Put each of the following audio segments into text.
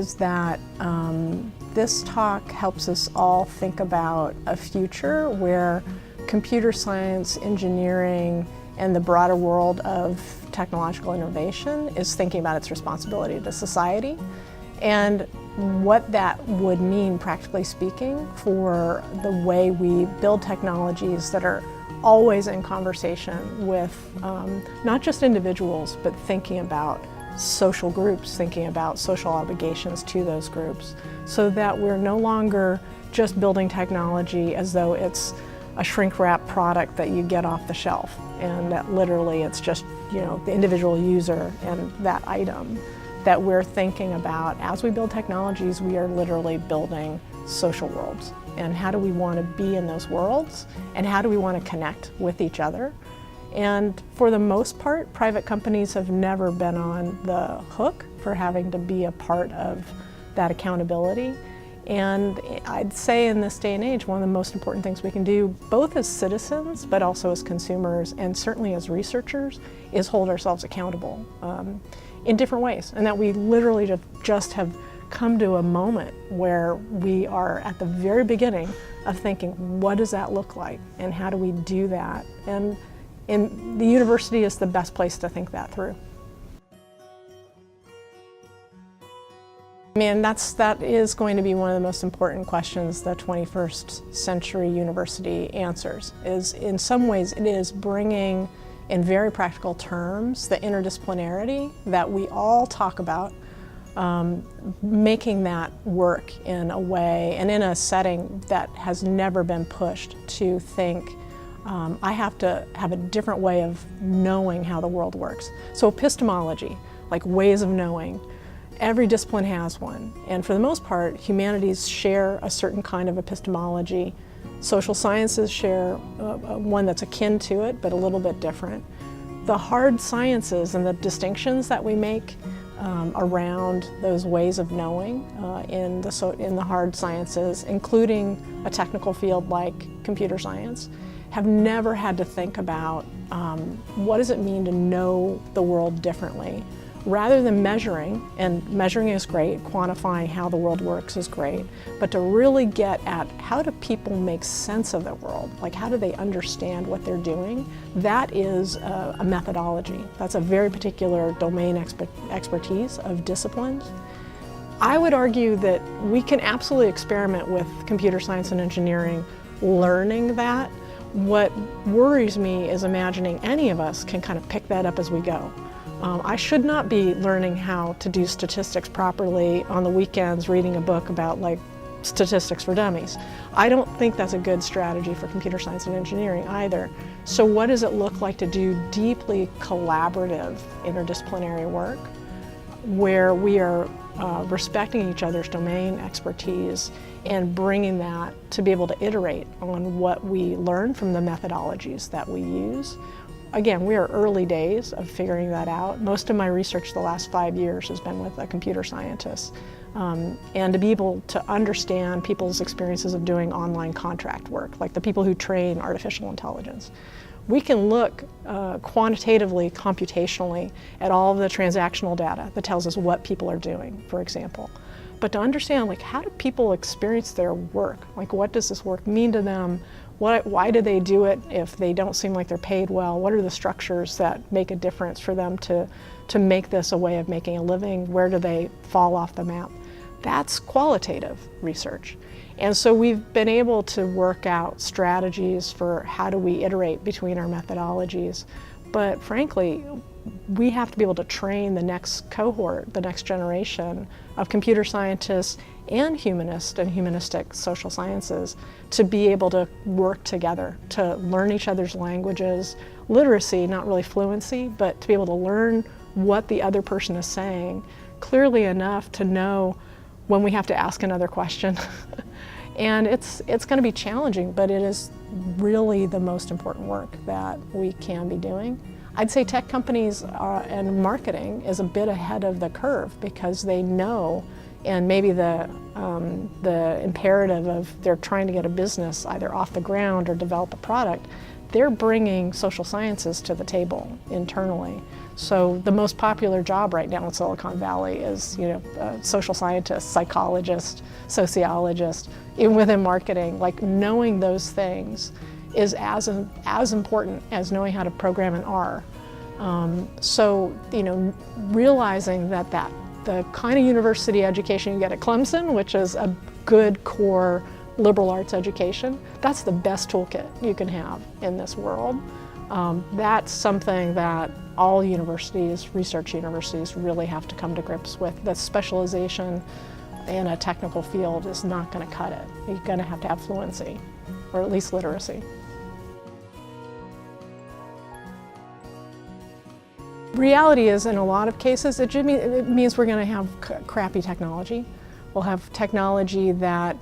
is that this talk helps us all think about a future where computer science, engineering, and the broader world of technological innovation is thinking about its responsibility to society and what that would mean, practically speaking, for the way we build technologies that are always in conversation with not just individuals, but thinking about social groups, thinking about social obligations to those groups, so that we're no longer just building technology as though it's a shrink-wrap product that you get off the shelf, and that literally it's just, the individual user and that item. That we're thinking about, as we build technologies, we are literally building social worlds. And how do we want to be in those worlds? And how do we want to connect with each other? And for the most part, private companies have never been on the hook for having to be a part of that accountability. And I'd say in this day and age, one of the most important things we can do, both as citizens, but also as consumers, and certainly as researchers, is hold ourselves accountable in different ways. And that we literally just have come to a moment where we are at the very beginning of thinking, what does that look like? And how do we do that? And the university is the best place to think that through. I mean, that is going to be one of the most important questions the 21st century university answers, is in some ways it is bringing in very practical terms the interdisciplinarity that we all talk about, making that work in a way and in a setting that has never been pushed to think, I have to have a different way of knowing how the world works. So epistemology, like ways of knowing, every discipline has one, and for the most part, humanities share a certain kind of epistemology. Social sciences share one that's akin to it, but a little bit different. The hard sciences and the distinctions that we make around those ways of knowing in the hard sciences, including a technical field like computer science, have never had to think about what does it mean to know the world differently. Rather than measuring, and measuring is great, quantifying how the world works is great, but to really get at how do people make sense of the world, like how do they understand what they're doing, that is a methodology. That's a very particular domain expertise of disciplines. I would argue that we can absolutely experiment with computer science and engineering, learning that. What worries me is imagining any of us can kind of pick that up as we go. I should not be learning how to do statistics properly on the weekends, reading a book about statistics for dummies. I don't think that's a good strategy for computer science and engineering either. So what does it look like to do deeply collaborative interdisciplinary work where we are respecting each other's domain expertise and bringing that to be able to iterate on what we learn from the methodologies that we use. Again, we are early days of figuring that out. Most of my research the last 5 years has been with a computer scientist. And to be able to understand people's experiences of doing online contract work, like the people who train artificial intelligence. We can look quantitatively, computationally at all of the transactional data that tells us what people are doing, for example. But to understand, how do people experience their work? What does this work mean to them? Why do they do it if they don't seem like they're paid well? What are the structures that make a difference for them to make this a way of making a living? Where do they fall off the map? That's qualitative research. And so we've been able to work out strategies for how do we iterate between our methodologies. But frankly, we have to be able to train the next cohort, the next generation of computer scientists and humanists and humanistic social sciences to be able to work together, to learn each other's languages, literacy, not really fluency, but to be able to learn what the other person is saying clearly enough to know when we have to ask another question. And it's going to be challenging, but it is really the most important work that we can be doing. I'd say tech companies and marketing is a bit ahead of the curve because they know, and maybe the imperative of they're trying to get a business either off the ground or develop a product, they're bringing social sciences to the table internally. So the most popular job right now in Silicon Valley is, social scientist, psychologist, sociologist, even within marketing. Like, knowing those things is as important as knowing how to program in R. So realizing that the kind of university education you get at Clemson, which is a good core liberal arts education, that's the best toolkit you can have in this world. That's something that all universities, research universities, really have to come to grips with. The specialization in a technical field is not going to cut it. You're going to have fluency, or at least literacy. Reality is, in a lot of cases, it means we're going to have crappy technology. We'll have technology that,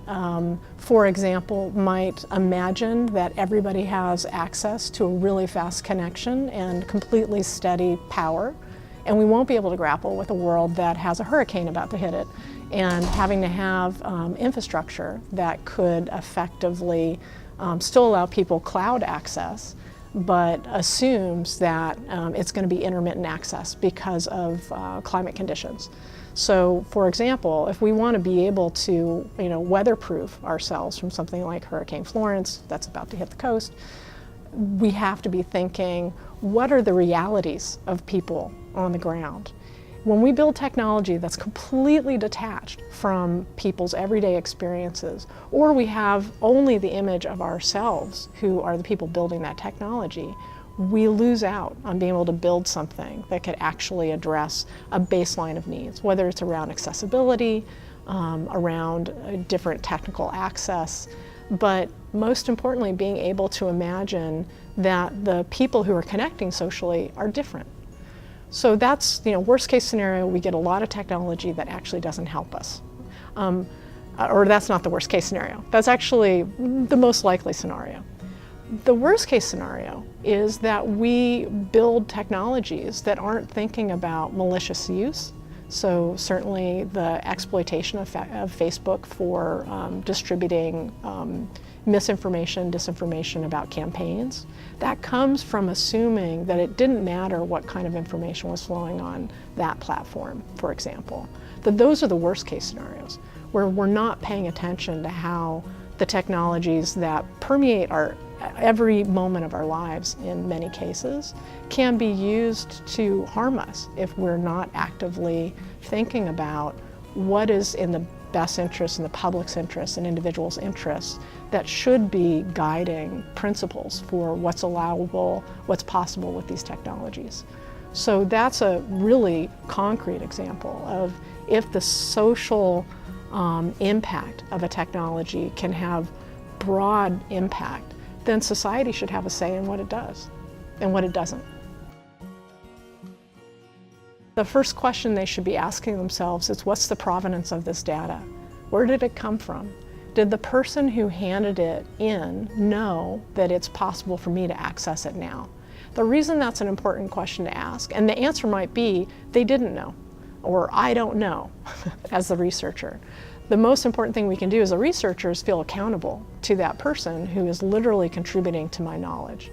for example, might imagine that everybody has access to a really fast connection and completely steady power, and we won't be able to grapple with a world that has a hurricane about to hit it, and having to have infrastructure that could effectively still allow people cloud access, but assumes that it's going to be intermittent access because of climate conditions. So, for example, if we want to be able to, weatherproof ourselves from something like Hurricane Florence that's about to hit the coast, we have to be thinking, what are the realities of people on the ground? When we build technology that's completely detached from people's everyday experiences, or we have only the image of ourselves who are the people building that technology, we lose out on being able to build something that could actually address a baseline of needs, whether it's around accessibility, around different technical access, but most importantly, being able to imagine that the people who are connecting socially are different. So that's, worst case scenario, we get a lot of technology that actually doesn't help us. Or that's not the worst case scenario. That's actually the most likely scenario. The worst case scenario is that we build technologies that aren't thinking about malicious use. So certainly the exploitation of Facebook for distributing misinformation, disinformation about campaigns. That comes from assuming that it didn't matter what kind of information was flowing on that platform, for example. That those are the worst case scenarios, where we're not paying attention to how the technologies that permeate our every moment of our lives in many cases can be used to harm us if we're not actively thinking about what is in the best interest and the public's interest and individuals' interests that should be guiding principles for what's allowable, what's possible with these technologies. So that's a really concrete example of if the social impact of a technology can have broad impact, then society should have a say in what it does and what it doesn't. The first question they should be asking themselves is, what's the provenance of this data? Where did it come from? Did the person who handed it in know that it's possible for me to access it now? The reason that's an important question to ask, and the answer might be, they didn't know, or I don't know, as the researcher. The most important thing we can do as a researcher is feel accountable to that person who is literally contributing to my knowledge.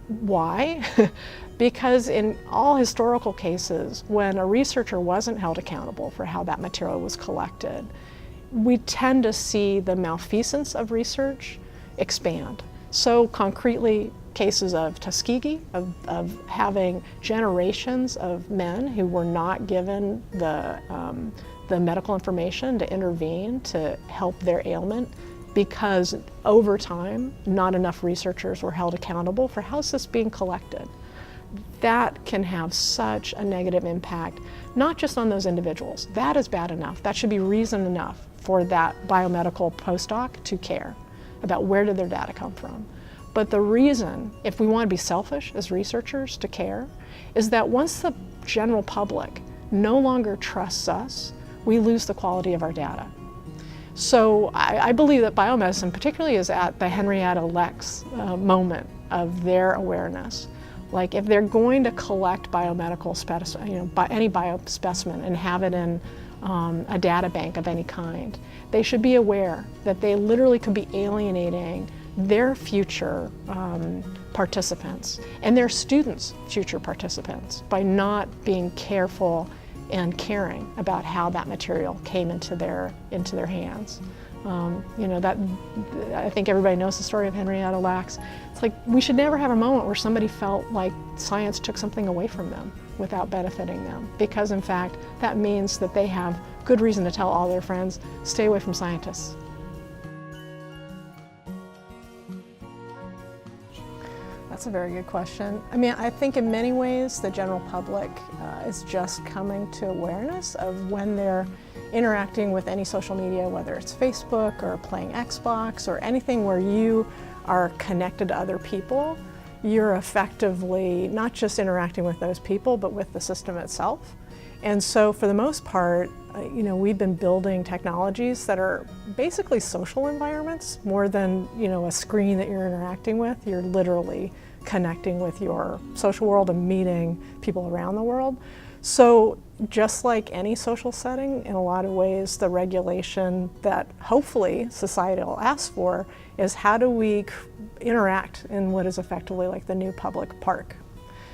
Why? Because in all historical cases, when a researcher wasn't held accountable for how that material was collected, we tend to see the malfeasance of research expand. So concretely, cases of Tuskegee, of having generations of men who were not given the medical information to intervene to help their ailment because over time not enough researchers were held accountable for how's this being collected. That can have such a negative impact, not just on those individuals. That is bad enough. That should be reason enough for that biomedical postdoc to care about where did their data come from. But the reason, if we want to be selfish as researchers to care, is that once the general public no longer trusts us, we lose the quality of our data. So I believe that biomedicine particularly is at the Henrietta Lacks moment of their awareness. Like if they're going to collect biomedical any biospecimen and have it in a data bank of any kind, they should be aware that they literally could be alienating their future participants and their students' future participants by not being careful and caring about how that material came into their hands. You know, that I think everybody knows the story of Henrietta Lacks. It's like we should never have a moment where somebody felt like science took something away from them without benefiting them, because in fact that means that they have good reason to tell all their friends, stay away from scientists. That's a very good question. I mean, I think in many ways the general public is just coming to awareness of when they're interacting with any social media, whether it's Facebook or playing Xbox or anything where you are connected to other people, you're effectively not just interacting with those people, but with the system itself. And so for the most part, you know, we've been building technologies that are basically social environments more than, you know, a screen that you're interacting with. You're literally connecting with your social world and meeting people around the world. So just like any social setting, in a lot of ways, the regulation that hopefully society will ask for is how do we interact in what is effectively like the new public park.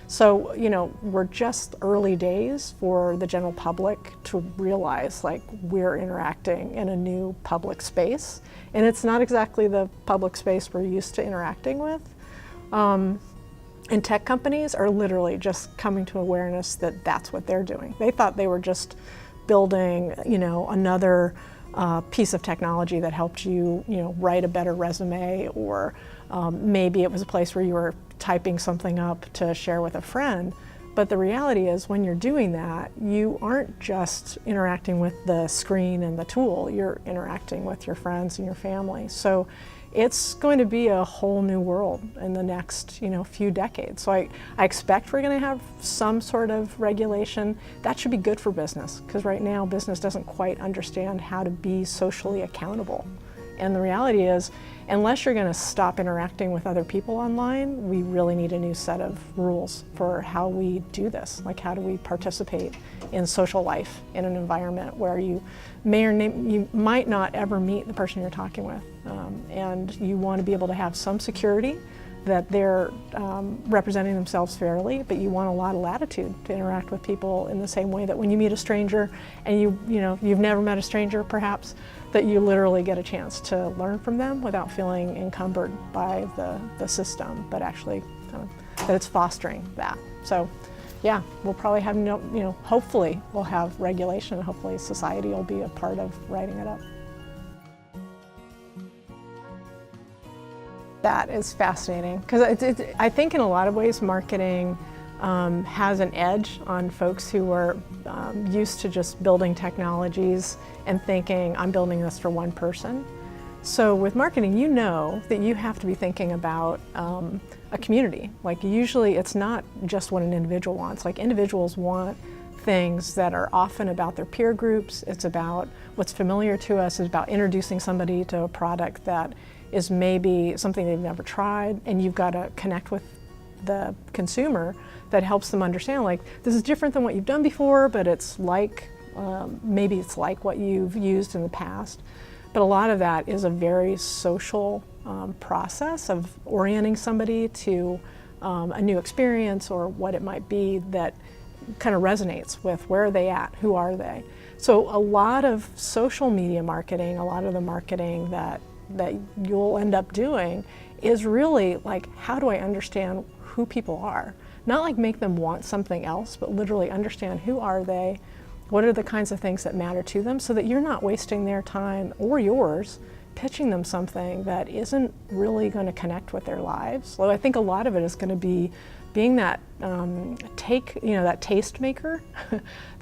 So, you know, we're just early days for the general public to realize like we're interacting in a new public space, and it's not exactly the public space we're used to interacting with. And tech companies are literally just coming to awareness that that's what they're doing. They thought they were just building, you know, another piece of technology that helped you, you know, write a better resume, or maybe it was a place where you were typing something up to share with a friend. But the reality is when you're doing that, you aren't just interacting with the screen and the tool, you're interacting with your friends and your family. So it's going to be a whole new world in the next, you know, few decades. So I expect we're going to have some sort of regulation. That should be good for business, because right now business doesn't quite understand how to be socially accountable. And the reality is, unless you're going to stop interacting with other people online, we really need a new set of rules for how we do this. Like, how do we participate in social life in an environment where you you might not ever meet the person you're talking with, and you want to be able to have some security that they're representing themselves fairly, but you want a lot of latitude to interact with people in the same way that when you meet a stranger and you've never met a stranger perhaps, that you literally get a chance to learn from them without feeling encumbered by the system, but actually that it's fostering that. So yeah, we'll probably have, hopefully we'll have regulation, and hopefully society will be a part of writing it up. That is fascinating, because I think in a lot of ways marketing has an edge on folks who are used to just building technologies and thinking, I'm building this for one person. So with marketing, you know that you have to be thinking about a community. Like, usually it's not just what an individual wants. Like, individuals want things that are often about their peer groups. It's about what's familiar to us. It's about introducing somebody to a product that is maybe something they've never tried, and you've got to connect with the consumer that helps them understand, like, this is different than what you've done before, but it's like, maybe it's like what you've used in the past. But a lot of that is a very social process of orienting somebody to a new experience or what it might be that kind of resonates with where are they at, who are they. So a lot of social media marketing, a lot of the marketing that you'll end up doing is really like, how do I understand who people are? Not like make them want something else, but literally understand who are they, what are the kinds of things that matter to them, so that you're not wasting their time or yours pitching them something that isn't really going to connect with their lives. So I think a lot of it is going to be being that that taste maker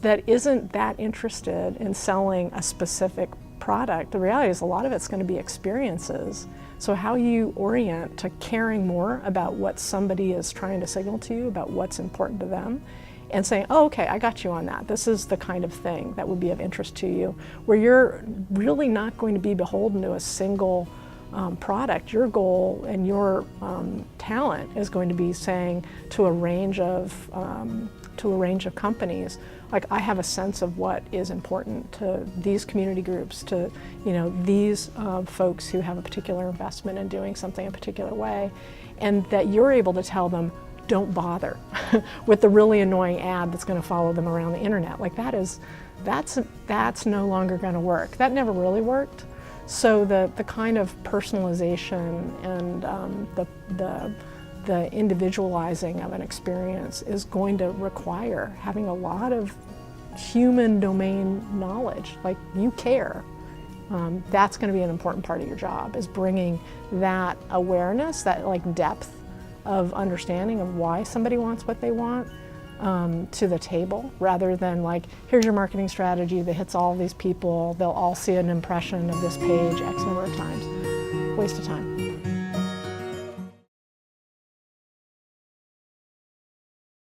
that isn't that interested in selling a specific product. The reality is a lot of it's going to be experiences. So how you orient to caring more about what somebody is trying to signal to you, about what's important to them, and saying, oh, okay, I got you on that. This is the kind of thing that would be of interest to you, where you're really not going to be beholden to a single product. Your goal and your talent is going to be saying to a range of companies, like, I have a sense of what is important to these community groups, to these folks who have a particular investment in doing something a particular way, and that you're able to tell them, don't bother with the really annoying ad that's going to follow them around the internet. Like that's no longer going to work. That never really worked. So the kind of personalization and the individualizing of an experience is going to require having a lot of human domain knowledge. Like, you care. That's going to be an important part of your job, is bringing that awareness, that like depth of understanding of why somebody wants what they want to the table, rather than like, here's your marketing strategy that hits all these people, they'll all see an impression of this page X number of times. Waste of time.